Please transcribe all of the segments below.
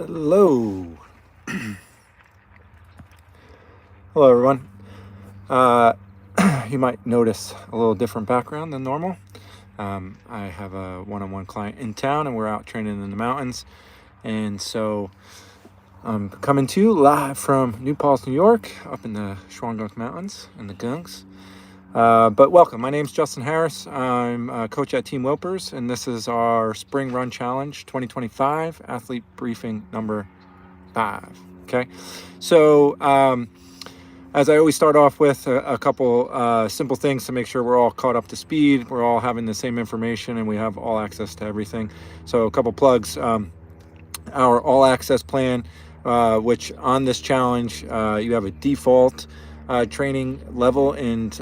Hello. Hello, everyone. Uh, you might notice a little different background than normal. I have a one-on-one client in town, and we're out training in the mountains. And so I'm coming to you live from New Paltz, New York, up in the Shawangunk Mountains in the Gunks. But welcome. My name's Justin Harris. I'm a coach at Team Wilpers, and this is our Spring Run Challenge 2025 Athlete Briefing number 5. Okay. So, as I always start off with a couple simple things to make sure we're all caught up to speed, we're all having the same information, and we have all access to everything. So a couple plugs. Our all access plan, which on this challenge, you have a default training level and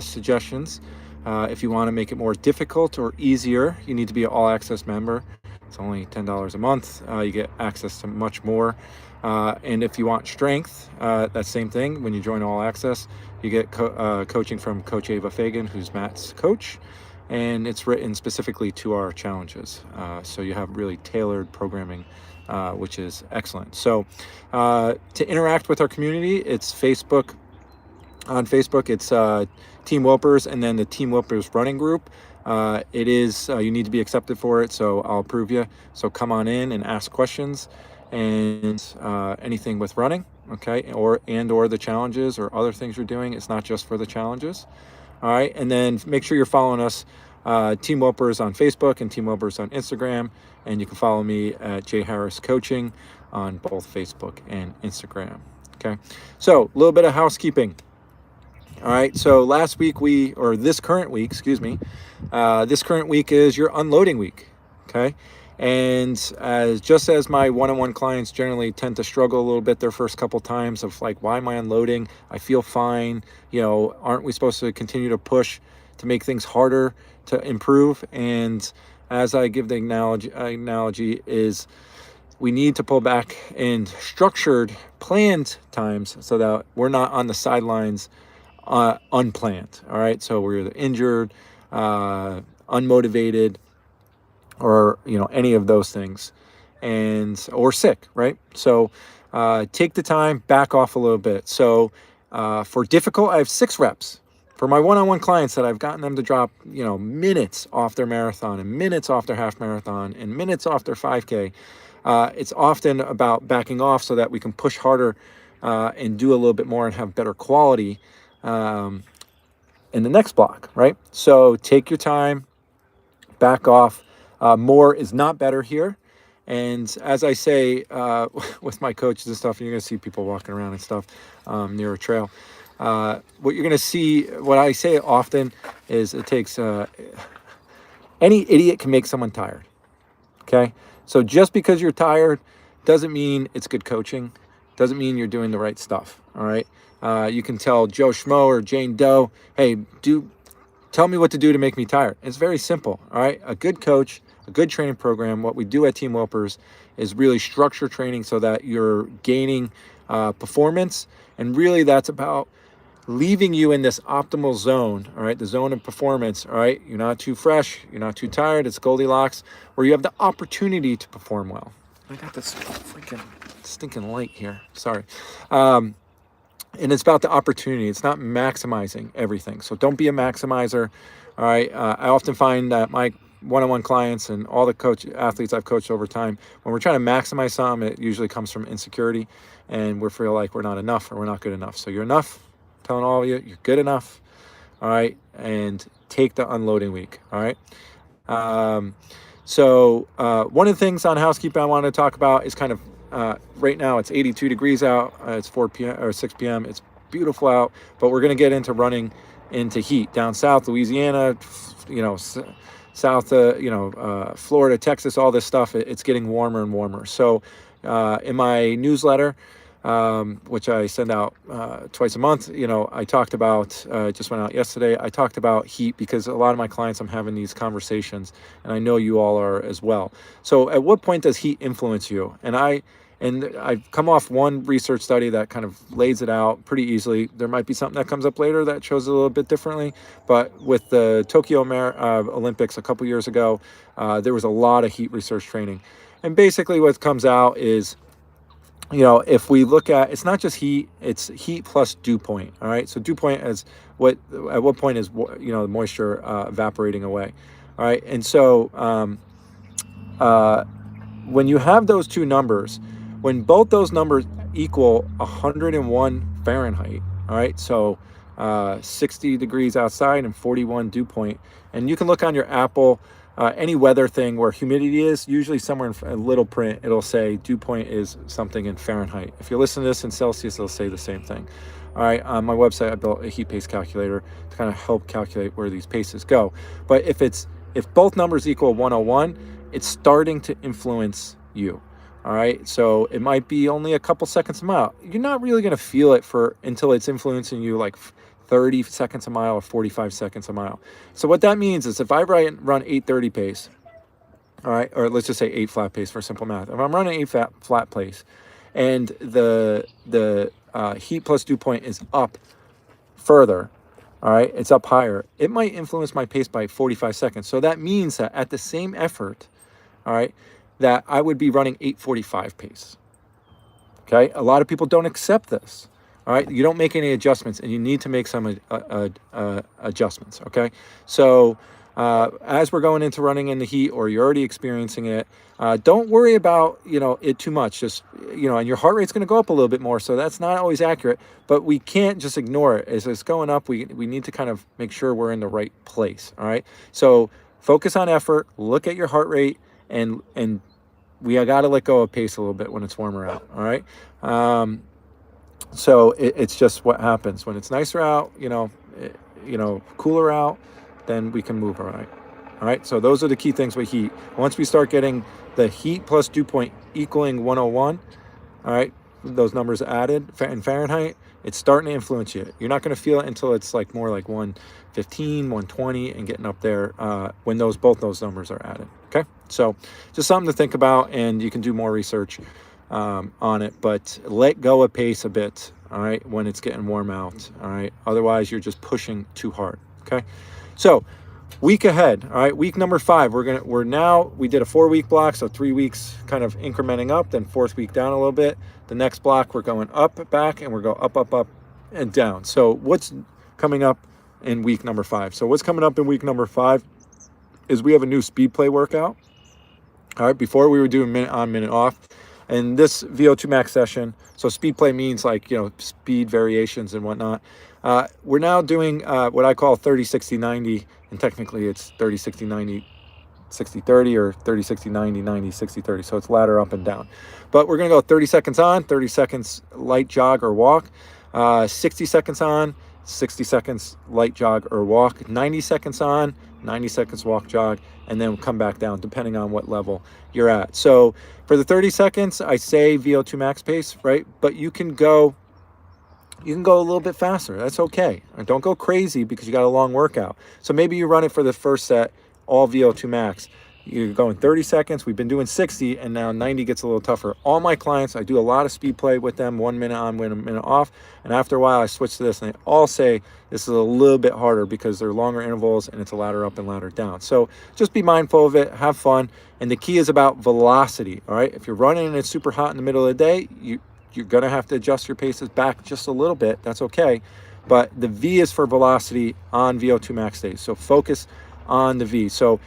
suggestions. If you want to make it more difficult or easier, you need to be an all access member. It's only $10 a month. You get access to much more. And if you want strength, that same thing. When you join All Access, you get coaching from Coach Ava Fagan, who's Matt's coach, and it's written specifically to our challenges. So you have really tailored programming, which is excellent. So to interact with our community, it's Facebook. On Facebook, it's Team Wilpers, and then the Team Wilpers running group. It is you need to be accepted for it, so I'll approve you. So come on in and ask questions and anything with running, okay, or the challenges or other things you're doing. It's not just for the challenges. All right, and then make sure you're following us, Team Wilpers on Facebook and Team Wilpers on Instagram, and you can follow me at J Harris Coaching on both Facebook and Instagram. Okay, so a little bit of housekeeping. All right, so this current week is your unloading week, okay? And just as my one-on-one clients generally tend to struggle a little bit their first couple times of like, why am I unloading? I feel fine. Aren't we supposed to continue to push to make things harder to improve? And as I give the analogy is we need to pull back in structured, planned times so that we're not on the sidelines unplanned. All right, so we're either injured, unmotivated, or any of those things, or sick, right? So take the time, back off a little bit. So for difficult, I have 6 reps. For my one-on-one clients that I've gotten them to drop minutes off their marathon and minutes off their half marathon and minutes off their 5K, it's often about backing off so that we can push harder and do a little bit more and have better quality in the next block, right? So take your time, back off. More is not better here. And as I say with my coaches and stuff, you're going to see people walking around and stuff near a trail. What you're going to see, what I say often is it takes any idiot can make someone tired. Okay? So just because you're tired doesn't mean it's good coaching. Doesn't mean you're doing the right stuff. All right? You can tell Joe Schmo or Jane Doe, hey, tell me what to do to make me tired. It's very simple. All right? A good coach, a good training program, what we do at Team Wilpers is really structure training so that you're gaining performance. And really that's about leaving you in this optimal zone, all right, the zone of performance, all right? You're not too fresh, you're not too tired, it's Goldilocks, where you have the opportunity to perform well. I got this freaking stinking light here, sorry. And it's about the opportunity. It's not maximizing everything. So don't be a maximizer, all right? I often find that my one-on-one clients and all the athletes I've coached over time, when we're trying to maximize something, it usually comes from insecurity, and we feel like we're not enough or we're not good enough. So you're enough. I'm telling all of you, you're good enough, all right? And take the unloading week, all right? So one of the things on housekeeping I want to talk about is kind of right now it's 82 degrees out. It's 4 p.m. or 6 p.m. It's beautiful out, but we're going to get into running into heat down south, Louisiana, south, Florida, Texas, all this stuff. It's getting warmer and warmer. So in my newsletter, which I send out twice a month, I talked about, just went out yesterday, I talked about heat because a lot of my clients, I'm having these conversations, and I know you all are as well. So at what point does heat influence you? And I've come off one research study that kind of lays it out pretty easily. There might be something that comes up later that shows it a little bit differently, but with the Tokyo Olympics a couple years ago, there was a lot of heat research training. And basically what comes out is if we look at, it's not just heat, it's heat plus dew point. All right. So dew point is at what point is, the moisture evaporating away. All right. And so when you have those two numbers, when both those numbers equal 101 Fahrenheit, all right. So 60 degrees outside and 41 dew point. And you can look on your Apple, any weather thing where humidity is, usually somewhere in a little print, it'll say dew point is something in Fahrenheit. If you listen to this in Celsius, it'll say the same thing. All right, on my website, I built a heat pace calculator to kind of help calculate where these paces go. But if both numbers equal 101, it's starting to influence you. All right, so it might be only a couple seconds a mile. You're not really going to feel it until it's influencing you like 30 seconds a mile or 45 seconds a mile. So what that means is if I run 830 pace, all right, or let's just say 8 flat pace for simple math. If I'm running 8 flat pace and the heat plus dew point is up further, all right, it's up higher, it might influence my pace by 45 seconds. So that means that at the same effort, all right, that I would be running 845 pace. Okay, a lot of people don't accept this. All right, you don't make any adjustments, and you need to make some adjustments. Okay, so as we're going into running in the heat, or you're already experiencing it, don't worry about it too much. Just and your heart rate's going to go up a little bit more, so that's not always accurate. But we can't just ignore it. As it's going up, we need to kind of make sure we're in the right place. All right, so focus on effort, look at your heart rate, and we got to let go of pace a little bit when it's warmer out. All right. So it's just what happens when it's nicer out, cooler out, then we can move. All right. So those are the key things with heat. Once we start getting the heat plus dew point equaling 101, all right, those numbers added in Fahrenheit, it's starting to influence you. You're not going to feel it until it's like more like 115, 120 and getting up there when both those numbers are added. Okay. So just something to think about, and you can do more research on it, but let go of pace a bit, all right, when it's getting warm out, all right? Otherwise, you're just pushing too hard, okay? So week ahead, all right, week number 5, we did a 4-week block, so 3 weeks kind of incrementing up, then 4th week down a little bit. The next block, we're going up, back, and we're going up, and down. So what's coming up in week number 5? So what's coming up in week number 5 is we have a new speed play workout. All right, before we were doing minute on, minute off. And this VO2 max session, so speed play means like, speed variations and whatnot. We're now doing what I call 30, 60, 90, and technically it's 30, 60, 90, 60, 30, or 30, 60, 90, 90, 60, 30. So it's ladder up and down. But we're going to go 30 seconds on, 30 seconds light jog or walk, 60 seconds on, 60 seconds light jog or walk, 90 seconds on, 90 seconds walk, jog, and then come back down depending on what level you're at. So for the 30 seconds, I say VO2 max pace, right? But you can go a little bit faster. That's okay. And don't go crazy because you got a long workout. So maybe you run it for the first set, all VO2 max. You're going 30 seconds. We've been doing 60, and now 90 gets a little tougher. All my clients, I do a lot of speed play with them, 1 minute on, 1 minute off. And after a while, I switch to this, and they all say this is a little bit harder because they're longer intervals and it's a ladder up and ladder down. So just be mindful of it, have fun. And the key is about velocity, all right? If you're running and it's super hot in the middle of the day, you're going to have to adjust your paces back just a little bit. That's okay. But the V is for velocity on VO2 max days. So focus on the V. So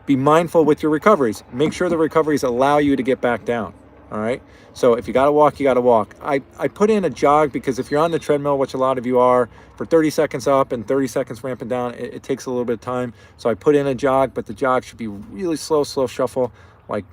be mindful with your recoveries. Make sure the recoveries allow you to get back down, all right? So if you got to walk, you got to walk. I put in a jog because if you're on the treadmill, which a lot of you are, for 30 seconds up and 30 seconds ramping down, it takes a little bit of time. So I put in a jog, but the jog should be really slow shuffle. Like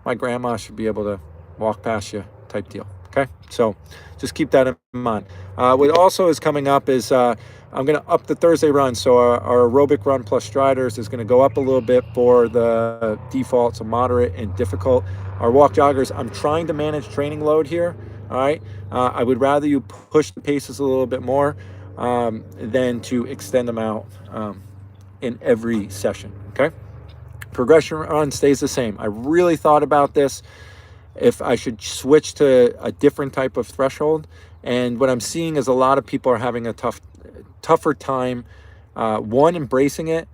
my grandma should be able to walk past you type deal, okay? So just keep that in mind. What also is coming up is I'm going to up the Thursday run. So our aerobic run plus striders is going to go up a little bit for the default, so moderate and difficult. Our walk joggers, I'm trying to manage training load here, all right? I would rather you push the paces a little bit more than to extend them out in every session, okay? Progression run stays the same. I really thought about this, if I should switch to a different type of threshold. And what I'm seeing is a lot of people are having a tougher time, one, embracing it,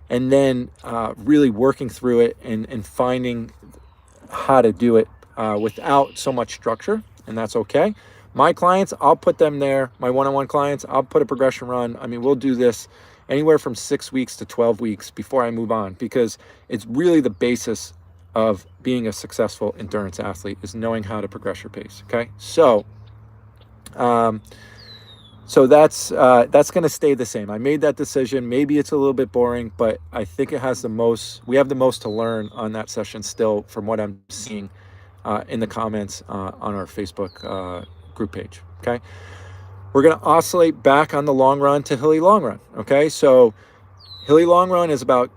and then really working through it and finding how to do it without so much structure, and that's okay. My clients, I'll put them there. My one-on-one clients, I'll put a progression run. I mean, we'll do this anywhere from 6 weeks to 12 weeks before I move on, because it's really the basis of being a successful endurance athlete is knowing how to progress your pace. Okay, so that's going to stay the same. I made that decision. Maybe it's a little bit boring, but I think it has the most. We have the most to learn on that session still, from what I'm seeing in the comments on our Facebook group page. Okay, we're going to oscillate back on the long run to hilly long run. Okay, so hilly long run is about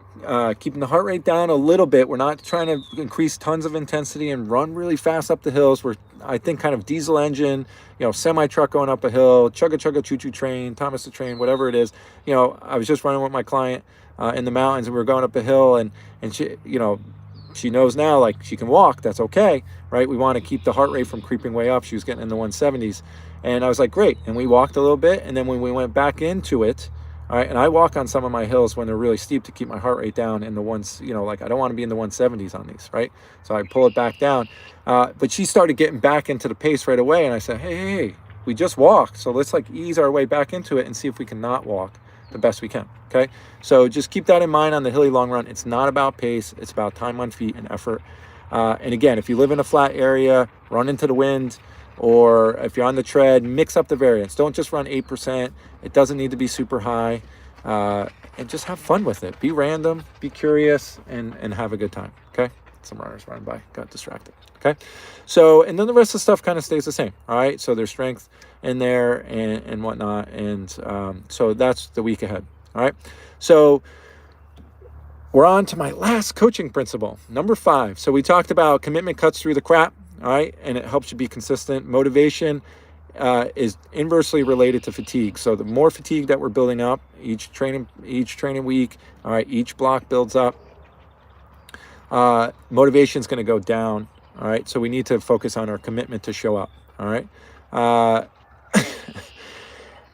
keeping the heart rate down a little bit. We're not trying to increase tons of intensity and run really fast up the hills. We're, I think, kind of diesel engine, semi truck going up a hill, chugga choo-choo train, Thomas the Train, whatever it is. I was just running with my client in the mountains, and we were going up a hill, and she, she knows now, like, she can walk. That's okay, right? We want to keep the heart rate from creeping way up. She was getting in the 170s, and I was like, great. And we walked a little bit, and then when we went back into it, all right, and I walk on some of my hills when they're really steep to keep my heart rate down in the ones, like, I don't want to be in the 170s on these, right? So I pull it back down. But she started getting back into the pace right away, and I said, hey, we just walked, so let's like ease our way back into it and see if we can not walk the best we can. Okay, so just keep that in mind on the hilly long run. It's not about pace, it's about time on feet and effort. And again, if you live in a flat area, run into the wind, or if you're on the tread, mix up the variance. Don't just run 8%. It doesn't need to be super high. And just have fun with it. Be random, be curious, and have a good time. Okay, some runners running by, got distracted. Okay, so, and then the rest of the stuff kind of stays the same. All right, so there's strength in there and whatnot. And so that's the week ahead. All right, so we're on to my last coaching principle, number 5. So we talked about commitment cuts through the crap. All right, and it helps you be consistent. Motivation is inversely related to fatigue. So the more fatigue that we're building up each training week, all right, each block builds up, motivation is going to go down. All right, so we need to focus on our commitment to show up. All right, all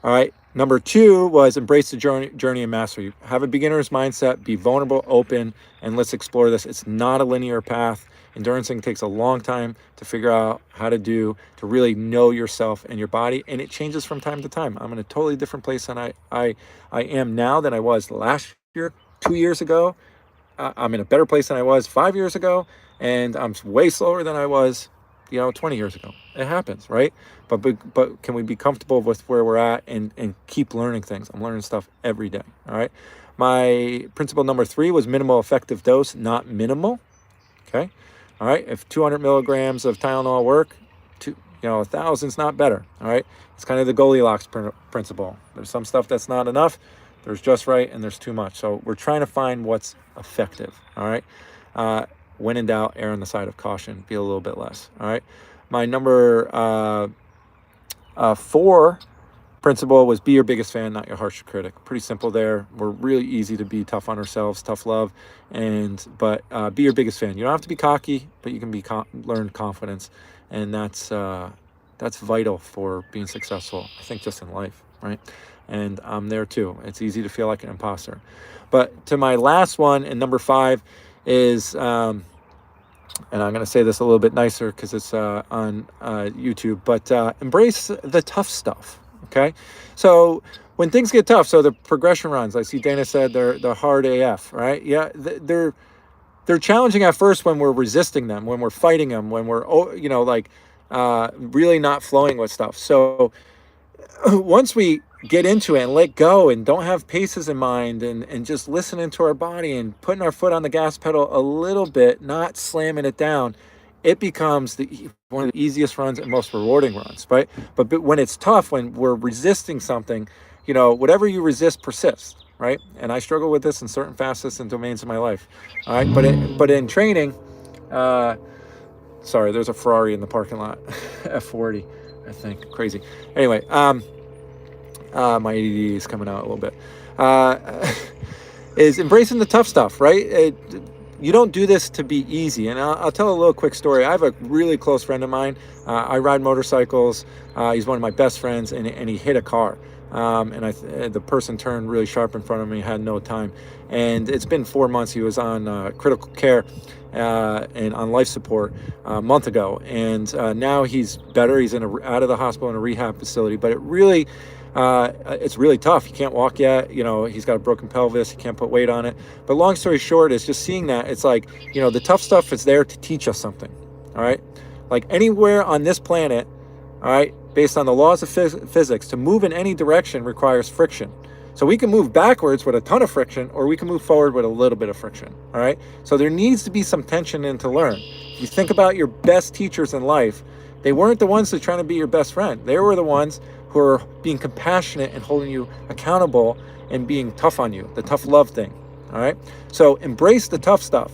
right. Number 2 was embrace the journey and mastery. Have a beginner's mindset, be vulnerable, open, and let's explore this. It's not a linear path. Enduranceing takes a long time to figure out how to do, to really know yourself and your body, and it changes from time to time. I'm in a totally different place than I am now than I was last year, 2 years ago. I'm in a better place than I was 5 years ago, and I'm way slower than I was, 20 years ago. It happens, right? But can we be comfortable with where we're at and keep learning things? I'm learning stuff every day, all right? My principle number 3 was minimal effective dose, not minimal, okay? All right, if 200 milligrams of Tylenol work, 1,000's not better. All right, it's kind of the Goldilocks principle. There's some stuff that's not enough, there's just right, and there's too much. So we're trying to find what's effective. All right, when in doubt, err on the side of caution. Be a little bit less. All right, my number 4 principle was be your biggest fan, not your harsh critic. Pretty simple there. We're really easy to be tough on ourselves, tough love, but be your biggest fan. You don't have to be cocky, but you can learn confidence, and that's vital for being successful, I think, just in life, right? And I'm there too. It's easy to feel like an imposter. But to my last one, and number 5 is, and I'm going to say this a little bit nicer because it's on YouTube, but embrace the tough stuff. Okay, so when things get tough, so the progression runs, I see Dana said they're hard AF, right? Yeah, they're challenging at first when we're resisting them, when we're fighting them, when we're really not flowing with stuff. So once we get into it and let go and don't have paces in mind and just listening to our body and putting our foot on the gas pedal a little bit, not slamming it down, it becomes one of the easiest runs and most rewarding runs, right? But when it's tough, when we're resisting something, whatever you resist persists, right? And I struggle with this in certain facets and domains of my life, all right? But in training, sorry, there's a Ferrari in the parking lot, F40, I think, crazy. Anyway, my ADD is coming out a little bit. Is embracing the tough stuff, right? You don't do this to be easy. And I'll tell a little quick story. I have a really close friend of mine. I ride motorcycles. He's one of my best friends, and he hit a car. and the person turned really sharp in front of me, had no time. And it's been 4 months. He was on critical care and on life support a month ago, and now he's better. He's out of the hospital in a rehab facility, but it's really tough. He can't walk yet. He's got a broken pelvis. He can't put weight on it. But long story short is just seeing that it's like, the tough stuff is there to teach us something. All right. Like anywhere on this planet, all right, based on the laws of physics, to move in any direction requires friction. So we can move backwards with a ton of friction, or we can move forward with a little bit of friction. All right. So there needs to be some tension in to learn. If you think about your best teachers in life, they weren't the ones that are trying to be your best friend. They were the ones who are being compassionate and holding you accountable and being tough on you, the tough love thing. All right. So embrace the tough stuff.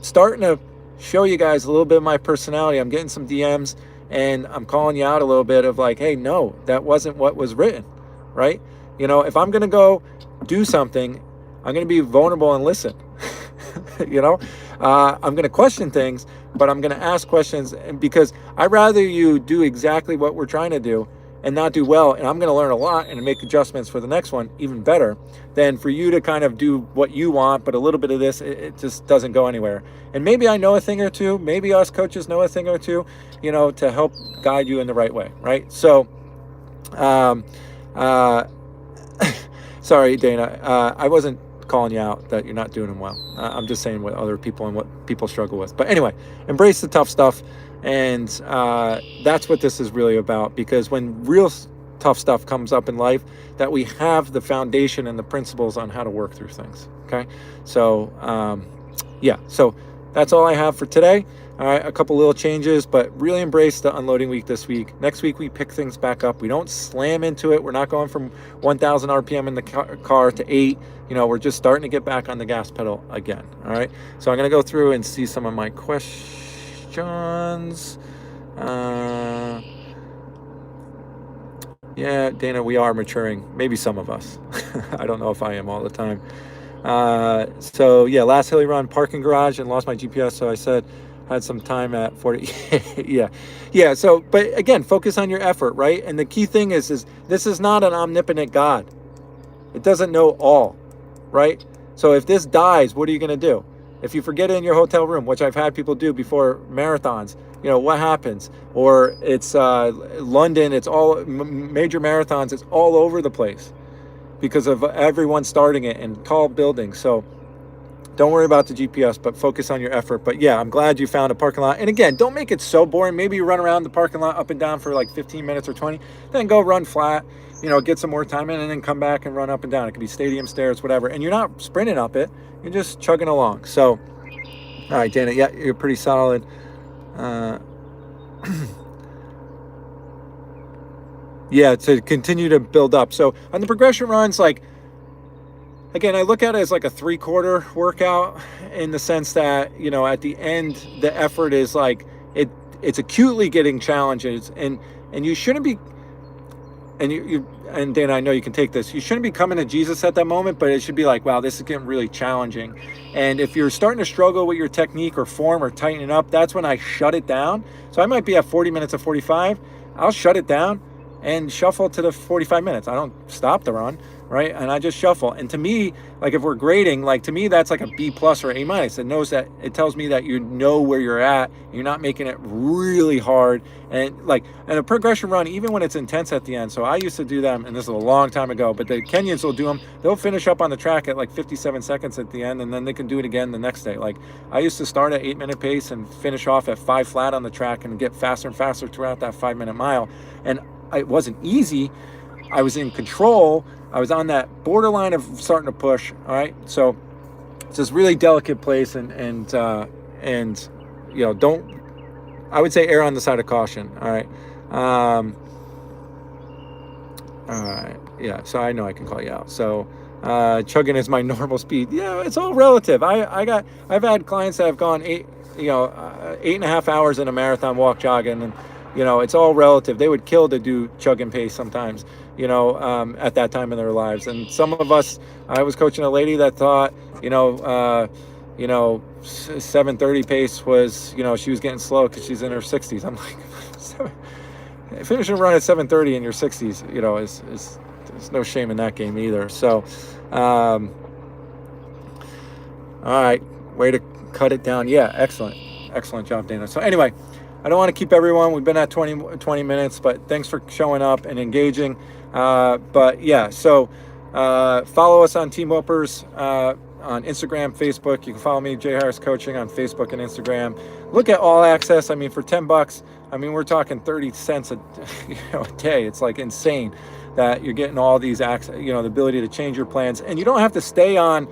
Starting to show you guys a little bit of my personality. I'm getting some DMs and I'm calling you out a little bit of like, hey, no, that wasn't what was written, right? If I'm going to go do something, I'm going to be vulnerable and listen. I'm going to question things, but I'm going to ask questions, because I'd rather you do exactly what we're trying to do and not do well, and I'm going to learn a lot and make adjustments for the next one even better, than for you to kind of do what you want, but a little bit of this, it just doesn't go anywhere. And maybe I know a thing or two, maybe us coaches know a thing or two, to help guide you in the right way, right? So, sorry, Dana, I wasn't calling you out that you're not doing them well. I'm just saying what other people and what people struggle with. But anyway, embrace the tough stuff. And that's what this is really about, because when real tough stuff comes up in life, that we have the foundation and the principles on how to work through things. Okay. So, so that's all I have for today. All right. A couple little changes, but really embrace the unloading week this week. Next week, we pick things back up. We don't slam into it. We're not going from 1,000 RPM in the car to 8. We're just starting to get back on the gas pedal again. All right. So I'm going to go through and see some of my questions. Yeah, Dana, we are maturing. Maybe some of us. I don't know if I am all the time. Last hilly run, parking garage, and lost my GPS. So I said had some time at 40. yeah. So, but again, focus on your effort, right? And the key thing is this is not an omnipotent God. It doesn't know all, right? So if this dies, what are you going to do? If you forget it in your hotel room, which I've had people do before marathons, what happens? Or it's London, it's all major marathons, it's all over the place because of everyone starting it and tall buildings. So don't worry about the GPS, but focus on your effort. But yeah, I'm glad you found a parking lot. And again, don't make it so boring. Maybe you run around the parking lot up and down for like 15 minutes or 20, then go run flat, get some more time in, and then come back and run up and down. It could be stadium stairs, whatever. And you're not sprinting up it. You're just chugging along. So, all right, Dana, yeah, you're pretty solid. To continue to build up. So on the progression runs, like, again, I look at it as like a 3/4 workout, in the sense that, at the end, the effort is like, it's acutely getting challenges, and you shouldn't be, and Dana, I know you can take this. You shouldn't be coming to Jesus at that moment, but it should be like, wow, this is getting really challenging. And if you're starting to struggle with your technique or form or tightening up, that's when I shut it down. So I might be at 40 minutes of 45. I'll shut it down and shuffle to the 45 minutes. I don't stop the run, right? And I just shuffle. And to me, like if we're grading, like to me, that's like a B+ or A-. It tells me that you know where you're at, and you're not making it really hard. And a progression run, even when it's intense at the end. So I used to do them, and this is a long time ago, but the Kenyans will do them. They'll finish up on the track at like 57 seconds at the end, and then they can do it again the next day. Like I used to start at 8-minute pace and finish off at 5 flat on the track and get faster and faster throughout that 5-minute mile. And it wasn't easy. I was in control. I was on that borderline of starting to push. All right. So it's this really delicate place, and don't, I would say err on the side of caution. All right. All right. Yeah. So I know I can call you out. So chugging is my normal speed. Yeah. It's all relative. I've had clients that have gone 8.5 hours in a marathon walk jogging, and it's all relative. They would kill to do chug and pace sometimes, at that time in their lives. And some of us, I was coaching a lady that thought, 7:30 pace was, she was getting slow because she's in her 60s. I'm like, finishing a run at 7:30 in your 60s, there's no shame in that game either. So, all right, way to cut it down. Yeah, excellent job, Dana. So anyway, I don't want to keep everyone. We've been at 20 minutes, but thanks for showing up and engaging. But yeah, so follow us on Team Wilpers on Instagram, Facebook. You can follow me, Jay Harris Coaching, on Facebook and Instagram. Look at All Access. I mean, for $10, I mean, we're talking 30 cents a day. It's like insane that you're getting all these access, the ability to change your plans, and you don't have to stay on,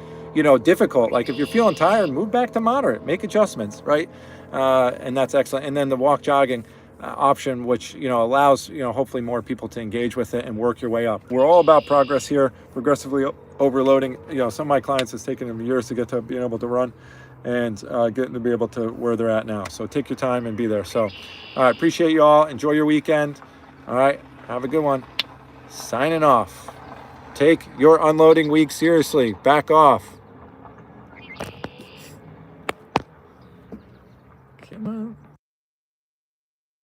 difficult. Like if you're feeling tired, move back to moderate, make adjustments, right? And that's excellent. And then the walk jogging option, which allows hopefully more people to engage with it and work your way up. We're all about progress here, progressively overloading. Some of my clients, it's taken them years to get to being able to run and getting to be able to where they're at now. So take your time and be there. So all right, appreciate you all. Enjoy your weekend. All right, have a good one. Signing off. Take your unloading week seriously. Back off.